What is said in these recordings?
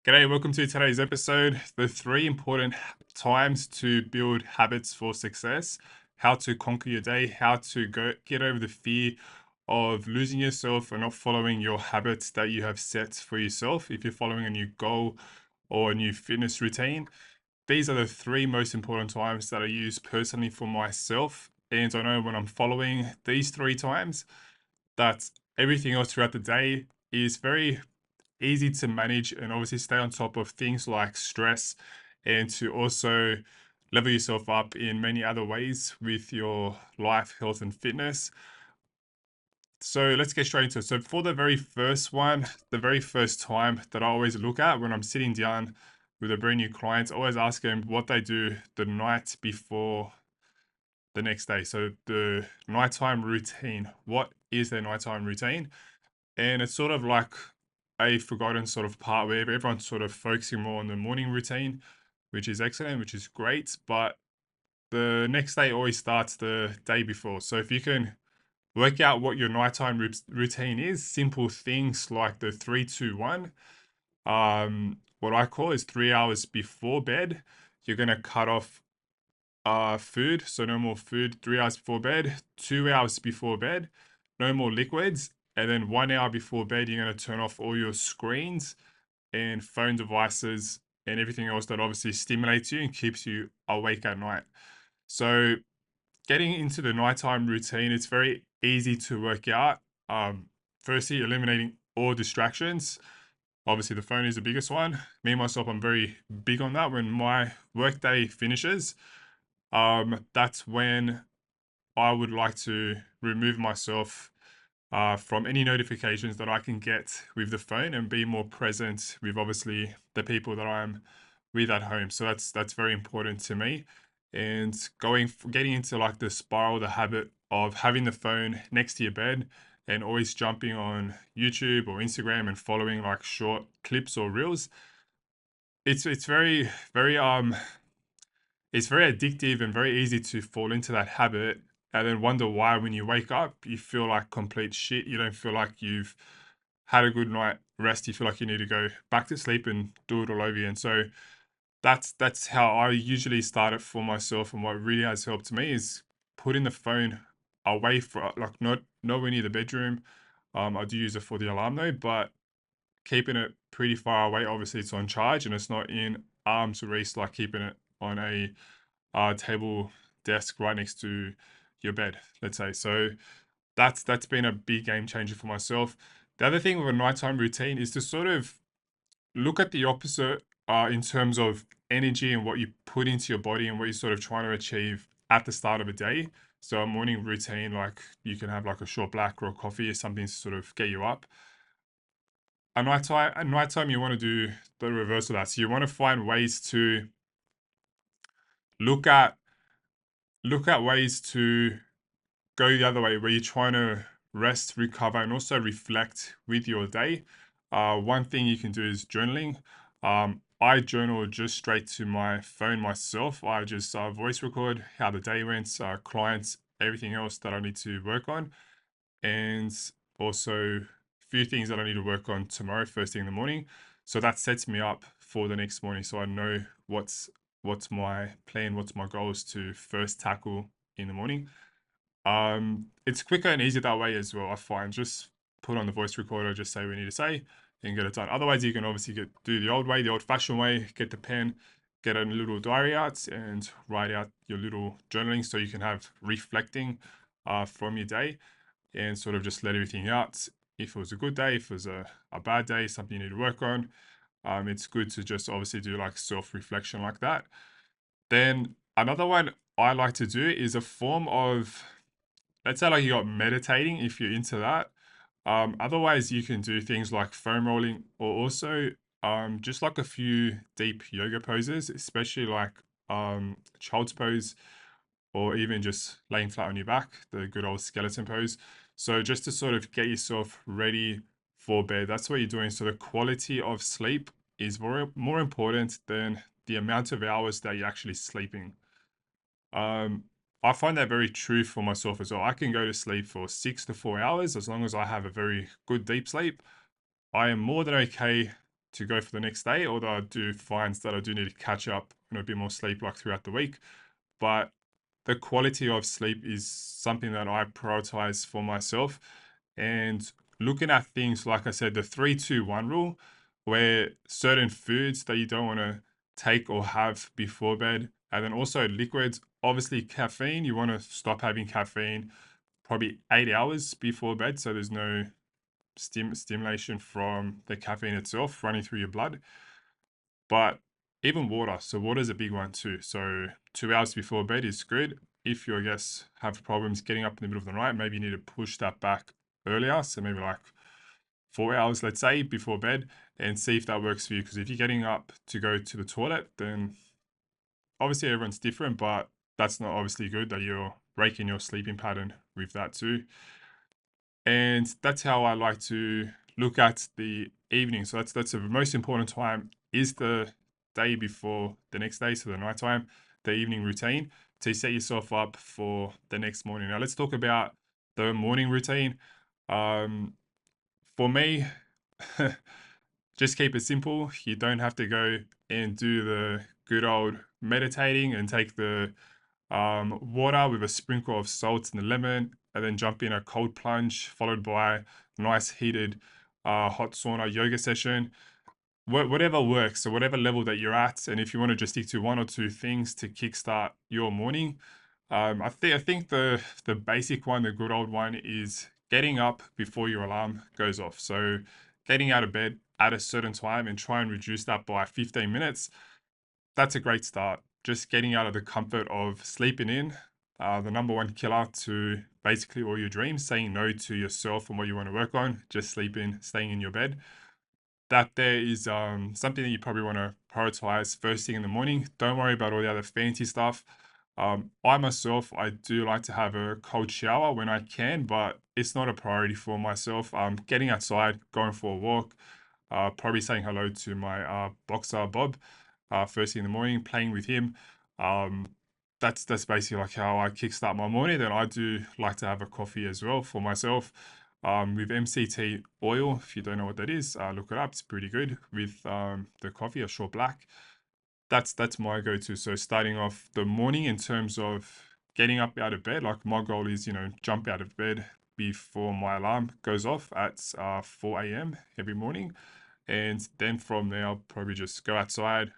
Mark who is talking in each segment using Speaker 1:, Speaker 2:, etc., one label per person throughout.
Speaker 1: G'day, welcome to today's episode. The three important times to build habits for success, how to conquer your day, how to get over the fear of losing yourself and not following your habits that you have set for yourself. If you're following a new goal or a new fitness routine, these are the three most important times that I use personally for myself. And I know when I'm following these three times, that everything else throughout the day is very easy to manage and obviously stay on top of things like stress and to also level yourself up in many other ways with your life, health, and fitness. So let's get straight into it. So, for the very first one, the very first time that I always look at when I'm sitting down with a brand new client, I always ask them what they do the night before the next day. So, the nighttime routine. What is their nighttime routine? And it's sort of like a forgotten sort of part where everyone's sort of focusing more on the morning routine, which is excellent, which is great. But the next day always starts the day before. So if you can work out what your nighttime routine is, simple things like the 3-2-1, what I call is 3 hours before bed, you're going to cut off food, so no more food 3 hours before bed, 2 hours before bed, no more liquids, and then 1 hour before bed, you're going to turn off all your screens and phone devices and everything else that obviously stimulates you and keeps you awake at night. So, getting into the nighttime routine, it's very easy to work out. Firstly, eliminating all distractions. Obviously, the phone is the biggest one. Me myself, I'm very big on that. When my workday finishes, that's when I would like to remove myself from any notifications that I can get with the phone and be more present with obviously the people that I'm with at home. So that's very important to me. And getting into like the spiral, the habit of having the phone next to your bed and always jumping on YouTube or Instagram and following like short clips or reels. It's very addictive and very easy to fall into that habit and then wonder why when you wake up you feel like complete shit. You don't feel like you've had a good night rest. You feel like you need to go back to sleep and do it all over again. So that's how I usually start it for myself, and what really has helped me is putting the phone away for like not nowhere near the bedroom. I do use it for the alarm though, but keeping it pretty far away. Obviously, it's on charge and it's not in arm's reach, like keeping it on a table desk right next to your bed, let's say. So that's been a big game changer for myself. The other thing with a nighttime routine is to sort of look at the opposite in terms of energy and what you put into your body and what you're sort of trying to achieve at the start of a day. So a morning routine, like you can have like a short black or a coffee or something to sort of get you up. At nighttime, you want to do the reverse of that. So you want to find ways to look at ways to go the other way, where you're trying to rest, recover, and also reflect with your day. One thing you can do is journaling. I journal just straight to my phone myself. I just voice record how the day went, clients, everything else that I need to work on, and also a few things that I need to work on tomorrow, first thing in the morning. So that sets me up for the next morning. So I know what's my plan, what's my goals to first tackle in the morning. It's quicker and easier that way as well. I find just put on the voice recorder, just say what we need to say, and get it done. Otherwise, you can obviously do the old way, the old-fashioned way. Get the pen, get a little diary out, and write out your little journaling so you can have reflecting from your day and sort of just let everything out. If it was a good day, if it was a bad day, something you need to work on, it's good to just obviously do like self-reflection like that. Then another one I like to do is a form of, let's say like you got meditating if you're into that. Otherwise, you can do things like foam rolling or also just like a few deep yoga poses, especially like child's pose or even just laying flat on your back, the good old skeleton pose. So just to sort of get yourself ready for bed, that's what you're doing. So the quality of sleep is more important than the amount of hours that you're actually sleeping. Um, I find that very true for myself as well. I can go to sleep for 6 to 4 hours as long as I have a very good deep sleep. I am more than okay to go for the next day, although I do find that I do need to catch up and a bit more sleep like throughout the week. But the quality of sleep is something that I prioritize for myself. And looking at things, like I said, the 3-2-1 rule, where certain foods that you don't want to take or have before bed, and then also liquids, obviously caffeine, you want to stop having caffeine probably 8 hours before bed. So there's no stimulation from the caffeine itself running through your blood. But even water, so water is a big one too. So 2 hours before bed is good. If you, I guess, have problems getting up in the middle of the night, maybe you need to push that back earlier. So maybe like 4 hours, let's say, before bed, and see if that works for you. Because if you're getting up to go to the toilet, then obviously everyone's different, but that's not obviously good that you're breaking your sleeping pattern with that too. And that's how I like to look at the evening. So that's the most important time is the day before the next day, so the nighttime, the evening routine to set yourself up for the next morning. Now let's talk about the morning routine. Um, for me, just keep it simple. You don't have to go and do the good old meditating and take the water with a sprinkle of salt and lemon, and then jump in a cold plunge, followed by a nice heated hot sauna yoga session. Whatever works, so whatever level that you're at, and if you want to just stick to one or two things to kickstart your morning, I think the basic one, the good old one, is getting up before your alarm goes off. So getting out of bed at a certain time and try and reduce that by 15 minutes. That's a great start. Just getting out of the comfort of sleeping in, the number one killer to basically all your dreams, saying no to yourself and what you want to work on, just sleeping, staying in your bed. That there is something that you probably want to prioritize first thing in the morning. Don't worry about all the other fancy stuff. I myself, I do like to have a cold shower when I can, but it's not a priority for myself. Getting outside, going for a walk, probably saying hello to my boxer Bob first thing in the morning, playing with him. Um, that's basically like how I kickstart my morning. Then I do like to have a coffee as well for myself. With MCT oil, if you don't know what that is, look it up. It's pretty good with the coffee, a short black. That's my go-to. So starting off the morning in terms of getting up out of bed, like my goal is, jump out of bed before my alarm goes off at 4 a.m. every morning. And then from there, I'll probably just go outside,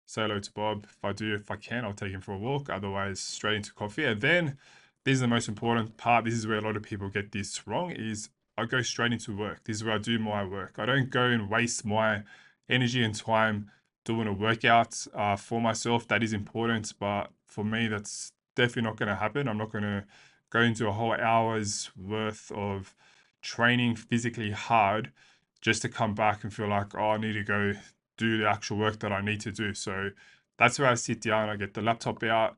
Speaker 1: say hello to Bob. If I can, I'll take him for a walk. Otherwise, straight into coffee. And then this is the most important part. This is where a lot of people get this wrong is I go straight into work. This is where I do my work. I don't go and waste my energy and time doing a workout for myself. That is important. But for me, that's definitely not going to happen. I'm not going to go into a whole hour's worth of training physically hard just to come back and feel like, oh, I need to go do the actual work that I need to do. So that's where I sit down. I get the laptop out.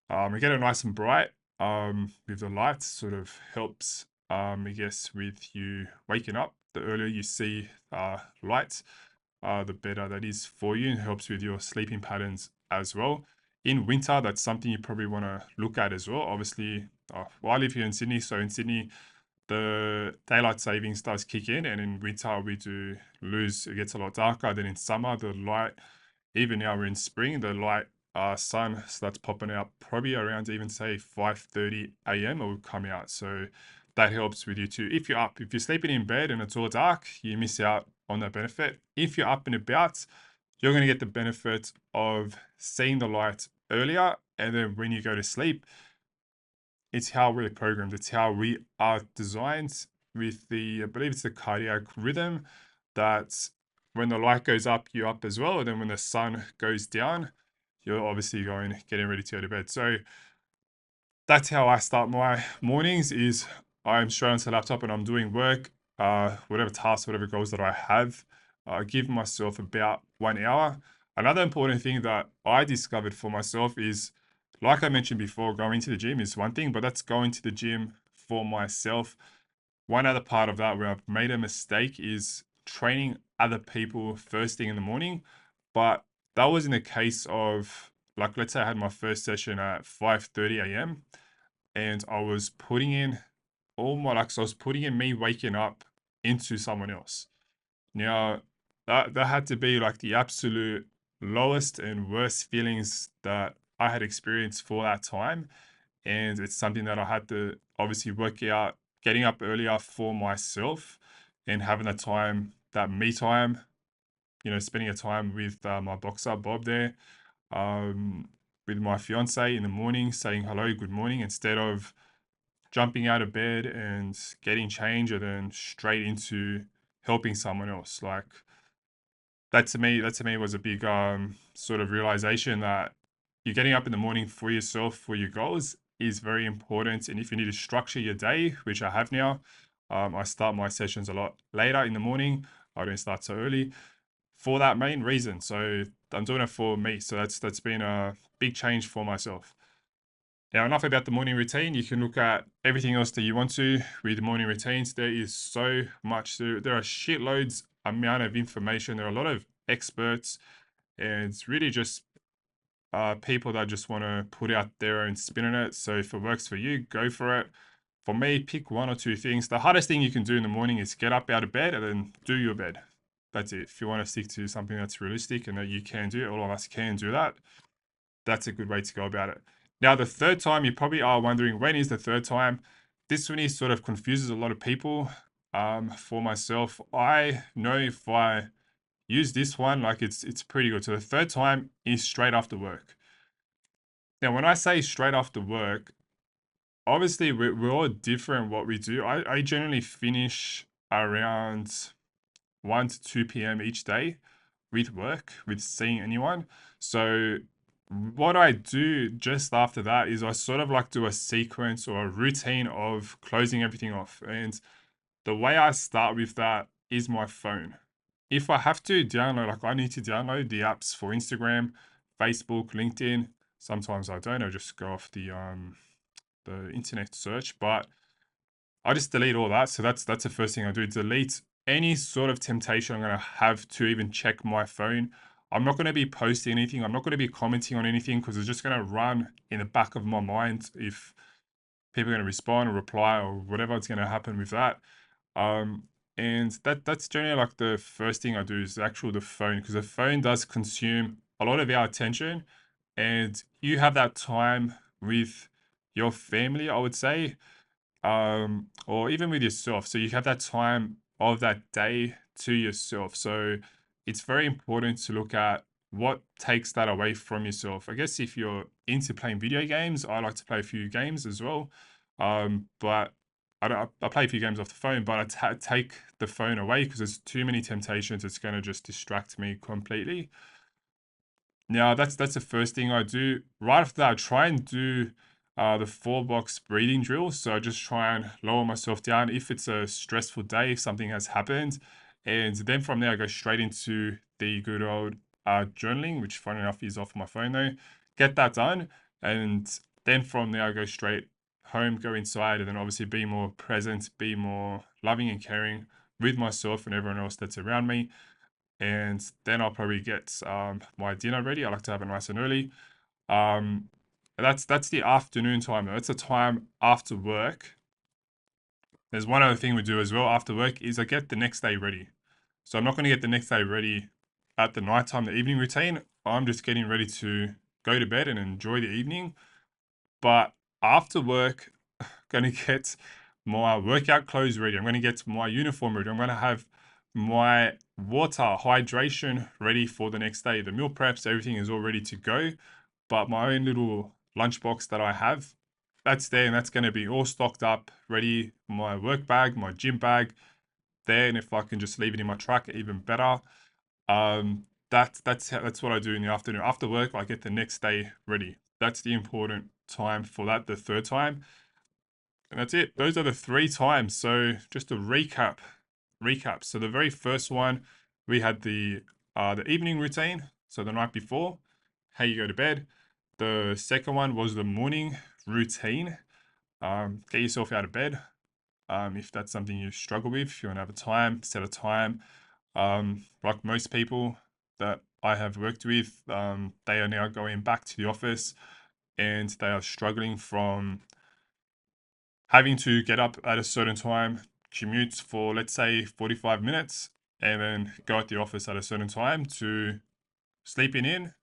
Speaker 1: I get it nice and bright with the lights. Sort of helps, I guess, with you waking up. The earlier you see lights, the better that is for you, and helps with your sleeping patterns as well. In winter, that's something you probably want to look at as well. Obviously, well, I live here in Sydney, so in Sydney, the daylight savings does kick in, and in winter we do lose. It gets a lot darker. Then in summer, the light, even now we're in spring, the light sun starts popping out probably around even say 5:30 a.m. it will come out. So that helps with you too. If you're up, if you're sleeping in bed and it's all dark, you miss out on that benefit. If you're up and about, you're going to get the benefit of seeing the light earlier, and then when you go to sleep, it's how we're programmed. It's how we are designed with I believe it's the cardiac rhythm that when the light goes up, you're up as well. And then when the sun goes down, you're obviously getting ready to go to bed. So that's how I start my mornings is I'm straight onto the laptop and I'm doing work, whatever tasks, whatever goals that I have. I give myself about 1 hour. Another important thing that I discovered for myself is, like I mentioned before, going to the gym is one thing, but that's going to the gym for myself. One other part of that where I've made a mistake is training other people first thing in the morning. But that was in the case of, like, let's say I had my first session at 5:30 a.m. and I was putting in all my, like, so I was putting in me waking up into someone else. Now, that had to be like the absolute lowest and worst feelings that I had experienced for that time. And it's something that I had to obviously work out, getting up earlier for myself and having that time, that me time, spending a time with my boxer Bob there, um, with my fiance in the morning, saying hello, good morning, instead of jumping out of bed and getting changed and then straight into helping someone else. Like that to me was a big sort of realization that you're getting up in the morning for yourself, for your goals, is very important. And if you need to structure your day, which I have now, I start my sessions a lot later in the morning. I don't start so early for that main reason. So I'm doing it for me. So that's been a big change for myself. Now, enough about the morning routine. You can look at everything else that you want to with morning routines. There is so much. There are shitloads amount of information. There are a lot of experts, and it's really just people that just want to put out their own spin on it. So if it works for you, go for it. For me, pick one or two things. The hardest thing you can do in the morning is get up out of bed and then do your bed. That's it. If you want to stick to something that's realistic and that you can do, all of us can do that. That's a good way to go about it. Now, the third time, you probably are wondering, when is the third time? This one is sort of confuses a lot of people. For myself, I know if I use this one, like it's pretty good. So the third time is straight after work. Now, when I say straight after work, obviously we're all different what we do. I generally finish around 1 to 2 p.m. each day with work, with seeing anyone. So what I do just after that is I sort of like do a sequence or a routine of closing everything off. And the way I start with that is my phone. If I have to download, like I need to download the apps for Instagram, Facebook, LinkedIn. Sometimes I don't. I just go off the internet search, but I just delete all that. So that's the first thing I do. Delete any sort of temptation I'm gonna have to even check my phone. I'm not gonna be posting anything. I'm not gonna be commenting on anything because it's just gonna run in the back of my mind if people are gonna respond or reply or whatever's gonna happen with that. Um, and that's generally like the first thing I do is the phone, because the phone does consume a lot of our attention, and you have that time with your family, I would say, or even with yourself. So you have that time of that day to yourself. So it's very important to look at what takes that away from yourself. I guess if you're into playing video games, I like to play a few games as well. But I play a few games off the phone, but I take the phone away because there's too many temptations. It's going to just distract me completely. Now that's the first thing I do. Right after that, I try and do the 4 box breathing drill. So I just try and lower myself down if it's a stressful day, if something has happened, and then from there I go straight into the good old journaling, which funny enough is off my phone though. Get that done, and then from there I go straight home, go inside, and then obviously be more present, be more loving and caring with myself and everyone else that's around me. And then I'll probably get my dinner ready. I like to have it nice and early. Um, that's the afternoon time though. It's a time after work. There's one other thing we do as well after work is I get the next day ready. So I'm not going to get the next day ready at the nighttime, the evening routine. I'm just getting ready to go to bed and enjoy the evening. But after work, going to get my workout clothes ready. I'm going to get my uniform ready. I'm going to have my water, hydration ready for the next day. The meal preps, everything is all ready to go. But my own little lunchbox that I have, that's there and that's going to be all stocked up, ready. My work bag, my gym bag there. And if I can just leave it in my truck, even better. That's what I do in the afternoon. After work, I get the next day ready. That's the important time for that, the third time. And that's it. Those are the 3 times. So just to recap. So the very first one, we had the evening routine. So the night before, how you go to bed. The second one was the morning routine. Get yourself out of bed. If that's something you struggle with, if you want to have a time, set a time. Like most people that I have worked with, they are now going back to the office and they are struggling from having to get up at a certain time, commute for let's say 45 minutes, and then go at the office at a certain time to sleeping in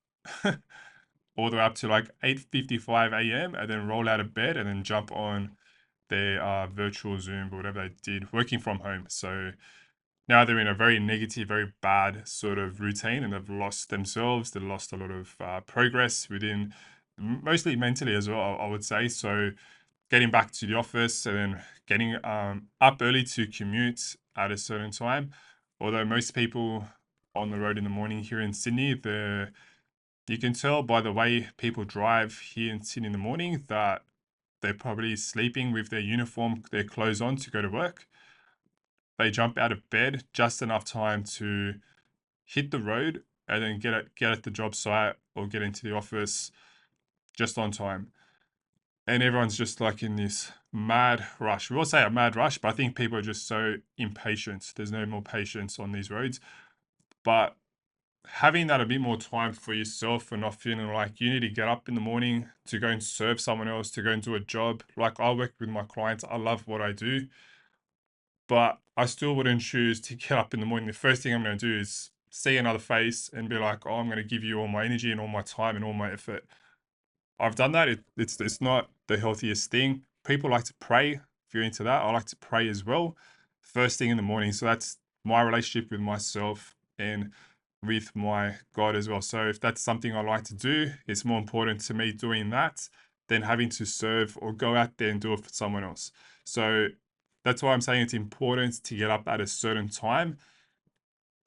Speaker 1: all the way up to like 8:55 a.m. and then roll out of bed and then jump on their virtual Zoom or whatever they did, working from home. So now they're in a very negative, very bad sort of routine, and they've lost themselves. They've lost a lot of progress within, mostly mentally as well, I would say. So getting back to the office and then getting up early to commute at a certain time. Although most people on the road in the morning here in Sydney, you can tell by the way people drive here in Sydney in the morning that they're probably sleeping with their uniform, their clothes on to go to work. They jump out of bed just enough time to hit the road and then get at the job site or get into the office just on time. And everyone's just like in this mad rush. We all say a mad rush, but I think people are just so impatient. There's no more patience on these roads. But having that a bit more time for yourself and not feeling like you need to get up in the morning to go and serve someone else, to go and do a job. Like I work with my clients, I love what I do, but I still wouldn't choose to get up in the morning. The first thing I'm going to do is see another face and be like, oh, I'm going to give you all my energy and all my time and all my effort. I've done that. It's not the healthiest thing. People like to pray. If you're into that, I like to pray as well, first thing in the morning. So that's my relationship with myself and with my God as well. So if that's something I like to do, it's more important to me doing that than having to serve or go out there and do it for someone else. So that's why I'm saying it's important to get up at a certain time.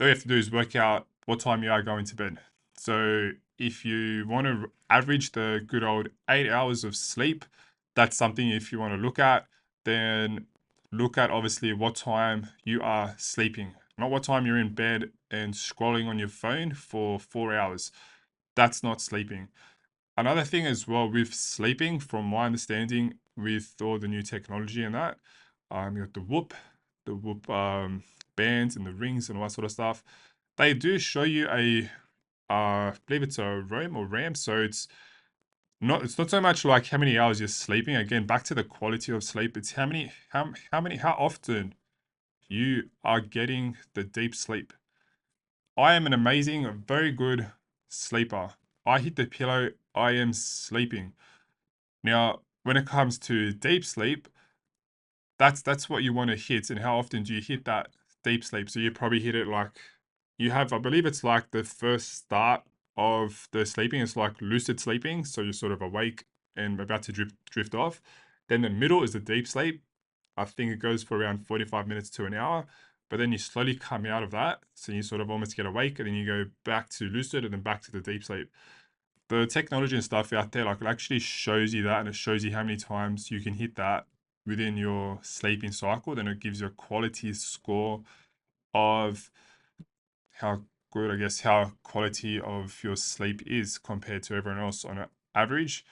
Speaker 1: All you have to do is work out what time you are going to bed. So if you want to average the good old 8 hours of sleep, that's something if you want to look at, then look at obviously what time you are sleeping, not what time you're in bed and scrolling on your phone for 4 hours. That's not sleeping. Another thing as well with sleeping, from my understanding, with all the new technology and that, you got the Whoop bands and the rings and all that sort of stuff. They do show you I believe it's a ROM or RAM, so it's not so much like how many hours you're sleeping. Again, back to the quality of sleep. It's how often you are getting the deep sleep. I am an amazing, very good sleeper. I hit the pillow, I am sleeping. Now, when it comes to deep sleep, that's what you want to hit. And how often do you hit that deep sleep? So you probably hit it like you have, I believe it's like the first start of the sleeping. It's like lucid sleeping. So you're sort of awake and about to drift off. Then the middle is the deep sleep. I think it goes for around 45 minutes to an hour. But then you slowly come out of that. So you sort of almost get awake and then you go back to lucid and then back to the deep sleep. The technology and stuff out there, like it actually shows you that, and it shows you how many times you can hit that within your sleeping cycle. Then it gives you a quality score of how good, I guess, how quality of your sleep is compared to everyone else on an average.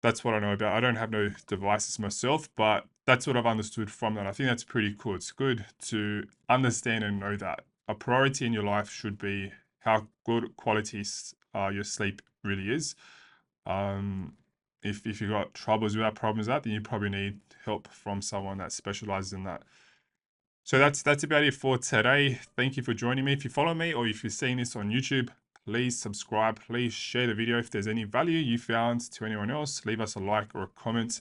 Speaker 1: That's what I know about. I don't have no devices myself, but that's what I've understood from that. I think that's pretty cool. It's good to understand and know that a priority in your life should be how good qualities your sleep really is. If you got troubles with that, problems with that, then you probably need help from someone that specializes in that. So that's about it for today. Thank you for joining me. If you follow me or if you're seeing this on YouTube, please subscribe. Please share the video if there's any value you found to anyone else. Leave us a like or a comment.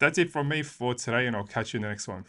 Speaker 1: That's it from me for today, and I'll catch you in the next one.